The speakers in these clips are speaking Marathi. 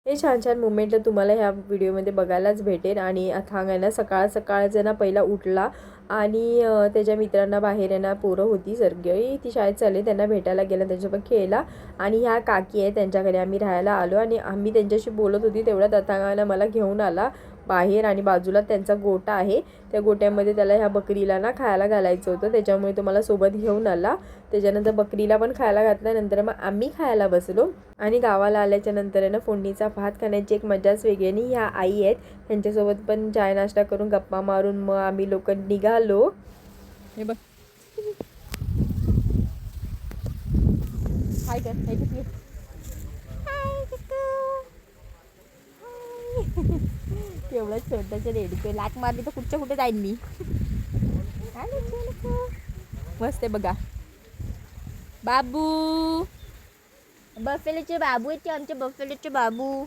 हे छान छान मुमेंट तुम्हाला ह्या व्हिडिओमध्ये बघायलाच भेटेल. आणि अथांग आहे ना सकाळ सकाळचं ना पहिला उठला आणि त्याच्या मित्रांना बाहेर आहे ना पोरं होती सगळी ती शाळेत चालली त्यांना भेटायला गेला त्यांच्यासोबत खेळला. आणि ह्या काकी आहे त्यांच्याकडे आम्ही राहायला आलो आणि आम्ही त्यांच्याशी बोलत होती तेवढ्यात अथांगाला मला घेऊन आला बाहेर आणि बाजूला त्यांचा गोठा आहे. त्या गोट्यामध्ये त्याला ह्या बकरीला ना खायला घालायचं होतं त्याच्यामुळे तो मला सोबत घेऊन आला. त्याच्यानंतर बकरीला पण खायला घातल्यानंतर मग आम्ही खायला बसलो. आणि गावाला आल्याच्या नंतर आहे ना फोडणीचा भात खाण्याची एक मजाच वेगळी. आणि ह्या आई आहेत त्यांच्यासोबत पण चाय नाश्ता करून गप्पा मारून मग आम्ही लोक निघालो. हे बघ हाय कर एवढं छोटंसं रेडी लाट मारली तर कुठच्या कुठे जाईन मी. मस्त आहे बघा बाबू बफेलोचे बाबू आहेत ते आमचे बफेलोचे बाबू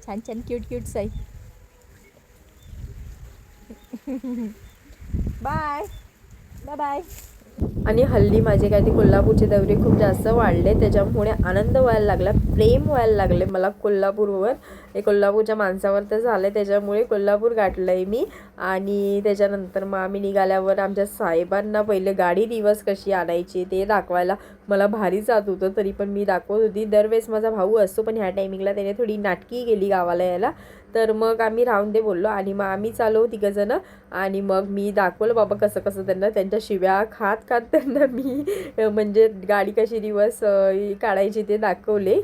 छान छान क्यूट क्यूट आहे. Bye bye bye. आणि हल्ली माझे काय ते कोल्हापूरचे दौरे खूप जास्त वाढले त्याच्यामुळे आनंद व्हायला लागला प्रेम व्हायला लागले मला कोल्हापूरवर. हे कोल्हापूरच्या माणसावर तर झालं आहे त्याच्यामुळे कोल्हापूर गाठलं आहे मी. आणि त्याच्यानंतर मग आम्ही निघाल्यावर आमच्या साहेबांना पहिले गाडी रिवर्स कशी आणायची ते दाखवायला मला भारी जात होतं तरी पण मी दाखवत होती. दरवेळेस माझा भाऊ असतो पण ह्या टायमिंगला त्याने थोडी नाटकी गेली गावाला यायला तर मग आम्ही राहून दे बोललो. आणि मग आम्ही चालू तिघंजणं आणि मग मी दाखवलं बाबा कसं कसं त्यांना त्यांच्या शिव्या खात खात त्यांना मी म्हणजे गाडी कशी रिवर्स काढायची ते दाखवले.